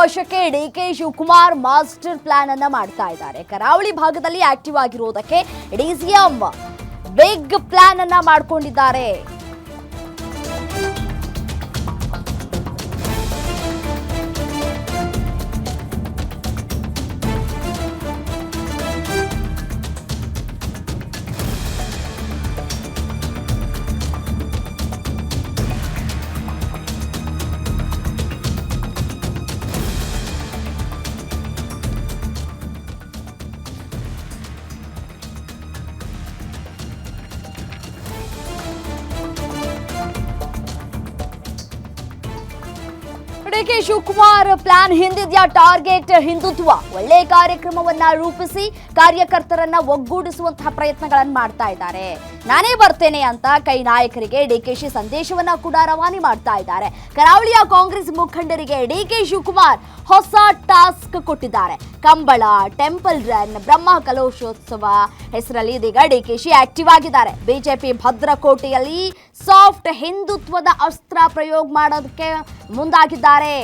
ವಶಕ್ಕೆ DK Shivakumar master plan ಅನ್ನ ಮಾಡ್ತಾ ಇದ್ದಾರೆ. ಕರಾವಳಿ ಭಾಗದಲ್ಲಿ ಆಕ್ಟಿವ್ ಆಗಿರುವುದಕ್ಕೆ ಡಿಸಿಎಂ ಬಿಗ್ ಪ್ಲಾನ್ ಅನ್ನ ಮಾಡಿಕೊಂಡಿದ್ದಾರೆ. ಡಿಕೆ ಶಿವಕುಮಾರ್ ಪ್ಲಾನ್ ಹಿಂದಿದ್ಯಾ ಟಾರ್ಗೆಟ್ ಹಿಂದುತ್ವ. ಒಳ್ಳೆ ಕಾರ್ಯಕ್ರಮವನ್ನ ರೂಪಿಸಿ ಕಾರ್ಯಕರ್ತರನ್ನ ಒಗ್ಗೂಡಿಸುವಂತಹ ಪ್ರಯತ್ನಗಳನ್ನು ಮಾಡ್ತಾ ಇದ್ದಾರೆ. ನಾನೇ ಬರ್ತೇನೆ ಅಂತ ಕೈ ನಾಯಕರಿಗೆ ಡಿಕೆಶಿ ಸಂದೇಶವನ್ನ ಕೂಡ ರವಾನೆ ಮಾಡ್ತಾ ಇದ್ದಾರೆ. ಕರಾವಳಿಯ ಕಾಂಗ್ರೆಸ್ ಮುಖಂಡರಿಗೆ ಡಿಕೆ ಶಿವಕುಮಾರ್ ಹೊಸ ಟಾಸ್ಕ್ ಕೊಟ್ಟಿದ್ದಾರೆ. ಕಂಬಳ, ಟೆಂಪಲ್ ರನ್, ಬ್ರಹ್ಮ ಕಲಶೋತ್ಸವ ಹೆಸರಲ್ಲಿ ಇದೀಗ ಡಿಕೆಶಿ ಆಕ್ಟಿವ್ ಆಗಿದ್ದಾರೆ. ಬಿಜೆಪಿ ಭದ್ರಕೋಟೆಯಲ್ಲಿ ಸಾಫ್ಟ್ ಹಿಂದುತ್ವದ ಅಸ್ತ್ರ ಪ್ರಯೋಗ ಮಾಡೋದಕ್ಕೆ ಮುಂದಾಗಿದ್ದಾರೆ.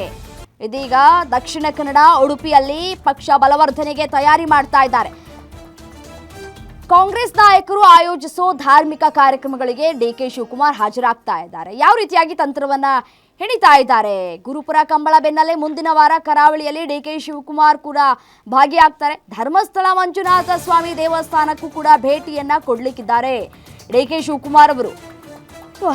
ಇದೀಗ ದಕ್ಷಿಣ ಕನ್ನಡ, ಉಡುಪಿಯಲ್ಲಿ ಪಕ್ಷ ಬಲವರ್ಧನೆಗೆ ತಯಾರಿ ಮಾಡ್ತಾ ಇದ್ದಾರೆ. ಕಾಂಗ್ರೆಸ್ ನಾಯಕರು ಆಯೋಜಿಸೋ ಧಾರ್ಮಿಕ ಕಾರ್ಯಕ್ರಮಗಳಿಗೆ ಡಿಕೆ ಶಿವಕುಮಾರ್ ಹಾಜರಾಗ್ತಾ ಇದ್ದಾರೆ. ಯಾವ ರೀತಿಯಾಗಿ ತಂತ್ರವನ್ನ ಹೆಣಿತಾ ಇದ್ದಾರೆ? ಗುರುಪುರ ಕಂಬಳ ಬೆನ್ನಲ್ಲೇ ಮುಂದಿನ ವಾರ ಕರಾವಳಿಯಲ್ಲಿ ಡಿಕೆ ಶಿವಕುಮಾರ್ ಕೂಡ ಭಾಗಿಯಾಗ್ತಾರೆ. ಧರ್ಮಸ್ಥಳ ಮಂಜುನಾಥ ಸ್ವಾಮಿ ದೇವಸ್ಥಾನಕ್ಕೂ ಕೂಡ ಭೇಟಿಯನ್ನ ಕೊಡ್ಲಿಕ್ಕಿದ್ದಾರೆ ಡಿಕೆ ಶಿವಕುಮಾರ್ ಅವರು.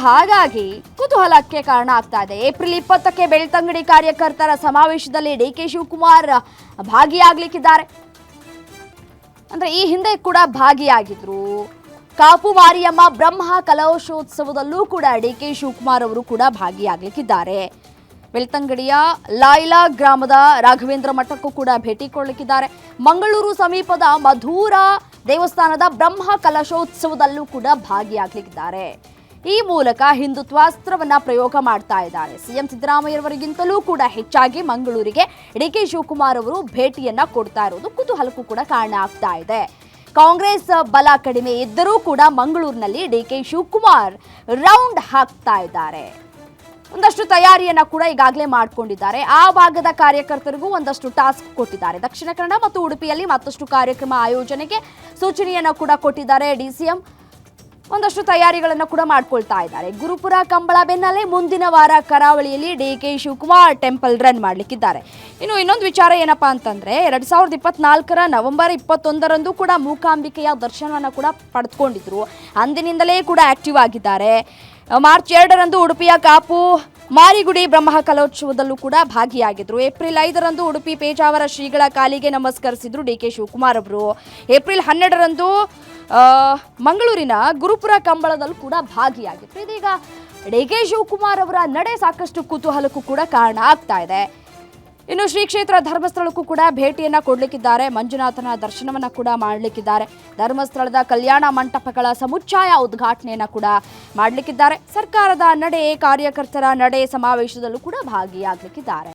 ಹಾಗಾಗಿ ಕುತೂಹಲಕ್ಕೆ ಕಾರಣ ಆಗ್ತಾ ಇದೆ. ಏಪ್ರಿಲ್ 20ಕ್ಕೆ ಬೆಳ್ತಂಗಡಿ ಕಾರ್ಯಕರ್ತರ ಸಮಾವೇಶದಲ್ಲಿ ಡಿಕೆ ಶಿವಕುಮಾರ್ ಭಾಗಿಯಾಗ್ಲಿಕ್ಕಿದ್ದಾರೆ. ಅಂದ್ರೆ ಈ ಹಿಂದೆ ಕೂಡ ಭಾಗಿಯಾಗಿದ್ರು. ಕಾಪು ಮಾರಿಯಮ್ಮ ಬ್ರಹ್ಮ ಕಲಶೋತ್ಸವದಲ್ಲೂ ಕೂಡ ಡಿಕೆ ಶಿವಕುಮಾರ್ ಅವರು ಕೂಡ ಭಾಗಿಯಾಗಲಿಕ್ಕಿದ್ದಾರೆ. ಬೆಳ್ತಂಗಡಿಯ ಲಾಯ್ಲಾ ಗ್ರಾಮದ ರಾಘವೇಂದ್ರ ಮಠಕ್ಕೂ ಕೂಡ ಭೇಟಿ ಕೊಡಲಿಕ್ಕಿದ್ದಾರೆ. ಮಂಗಳೂರು ಸಮೀಪದ ಮಧುರ ದೇವಸ್ಥಾನದ ಬ್ರಹ್ಮ ಕಲಶೋತ್ಸವದಲ್ಲೂ ಕೂಡ ಭಾಗಿಯಾಗಲಿಕ್ಕಿದ್ದಾರೆ. ಈ ಮೂಲಕ ಹಿಂದುತ್ವಾಸ್ತ್ರವನ್ನ ಪ್ರಯೋಗ ಮಾಡ್ತಾ ಇದ್ದಾರೆ. ಸಿಎಂ ಸಿದ್ದರಾಮಯ್ಯವರಿಗಿಂತಲೂ ಕೂಡ ಹೆಚ್ಚಾಗಿ ಮಂಗಳೂರಿಗೆ ಡಿಕೆ ಶಿವಕುಮಾರ್ ಅವರು ಭೇಟಿಯನ್ನ ಕೊಡ್ತಾ ಇರೋದು ಕುತೂಹಲಕ್ಕೂ ಕೂಡ ಕಾರಣ ಆಗ್ತಾ ಇದೆ. ಕಾಂಗ್ರೆಸ್ ಬಲ ಕಡಿಮೆ ಇದ್ದರೂ ಕೂಡ ಮಂಗಳೂರಿನಲ್ಲಿ ಡಿಕೆ ಶಿವಕುಮಾರ್ ರೌಂಡ್ ಹಾಕ್ತಾ ಇದ್ದಾರೆ. ಒಂದಷ್ಟು ತಯಾರಿಯನ್ನ ಕೂಡ ಈಗಾಗಲೇ ಮಾಡಿಕೊಂಡಿದ್ದಾರೆ. ಆ ಭಾಗದ ಕಾರ್ಯಕರ್ತರಿಗೂ ಒಂದಷ್ಟು ಟಾಸ್ಕ್ ಕೊಟ್ಟಿದ್ದಾರೆ. ದಕ್ಷಿಣ ಕನ್ನಡ ಮತ್ತು ಉಡುಪಿಯಲ್ಲಿ ಮತ್ತಷ್ಟು ಕಾರ್ಯಕ್ರಮ ಆಯೋಜನೆಗೆ ಸೂಚನೆಯನ್ನ ಕೂಡ ಕೊಟ್ಟಿದ್ದಾರೆ ಡಿಸಿಎಂ. ಒಂದಷ್ಟು ತಯಾರಿಗಳನ್ನು ಕೂಡ ಮಾಡ್ಕೊಳ್ತಾ ಇದ್ದಾರೆ. ಗುರುಪುರ ಕಂಬಳ ಬೆನ್ನಲ್ಲೇ ಮುಂದಿನ ವಾರ ಕರಾವಳಿಯಲ್ಲಿ ಡಿಕೆ ಶಿವಕುಮಾರ್ ಟೆಂಪಲ್ ರನ್ ಮಾಡಲಿಕ್ಕಿದ್ದಾರೆ. ಇನ್ನು ಇನ್ನೊಂದು ವಿಚಾರ ಏನಪ್ಪಾ ಅಂತಂದ್ರೆ 2024 ನವೆಂಬರ್ 21ರಂದು ಕೂಡ ಮೂಕಾಂಬಿಕೆಯ ದರ್ಶನವನ್ನು ಕೂಡ ಪಡೆದುಕೊಂಡಿದ್ರು. ಅಂದಿನಿಂದಲೇ ಕೂಡ ಆಕ್ಟಿವ್ ಆಗಿದ್ದಾರೆ. ಮಾರ್ಚ್ 2ರಂದು ಉಡುಪಿಯ ಕಾಪು ಮಾರಿಗುಡಿ ಬ್ರಹ್ಮ ಕಲೋತ್ಸವದಲ್ಲೂ ಕೂಡ ಭಾಗಿಯಾಗಿದ್ರು. ಏಪ್ರಿಲ್ 5ರಂದು ಉಡುಪಿ ಪೇಜಾವರ ಶ್ರೀಗಳ ಕಾಲಿಗೆ ನಮಸ್ಕರಿಸಿದ್ರು ಡಿಕೆ ಶಿವಕುಮಾರ್ ಅವರು. ಏಪ್ರಿಲ್ 12ರಂದು ಮಂಗಳೂರಿನ ಗುರುಪುರ ಕಂಬಳದಲ್ಲೂ ಕೂಡ ಭಾಗಿಯಾಗಿದ್ರು. ಇದೀಗ ಡಿಕೆ ಶಿವಕುಮಾರ್ ಅವರ ನಡೆ ಸಾಕಷ್ಟು ಕುತೂಹಲಕ್ಕೂ ಕೂಡ ಕಾರಣ ಆಗ್ತಾ ಇದೆ. ಇನ್ನು ಶ್ರೀ ಕ್ಷೇತ್ರ ಧರ್ಮಸ್ಥಳಕ್ಕೂ ಕೂಡ ಭೇಟಿಯನ್ನ ಕೊಡ್ಲಿಕ್ಕಿದ್ದಾರೆ. ಮಂಜುನಾಥನ ದರ್ಶನವನ್ನ ಕೂಡ ಮಾಡಲಿಕ್ಕಿದ್ದಾರೆ. ಧರ್ಮಸ್ಥಳದ ಕಲ್ಯಾಣ ಮಂಟಪಗಳ ಸಮುಚ್ಚಯ ಉದ್ಘಾಟನೆಯನ್ನ ಕೂಡ ಮಾಡಲಿಕ್ಕಿದ್ದಾರೆ. ಸರ್ಕಾರದ ನಡೆ, ಕಾರ್ಯಕರ್ತರ ನಡೆ ಸಮಾವೇಶದಲ್ಲೂ ಕೂಡ ಭಾಗಿಯಾಗಲಿಕ್ಕಿದ್ದಾರೆ.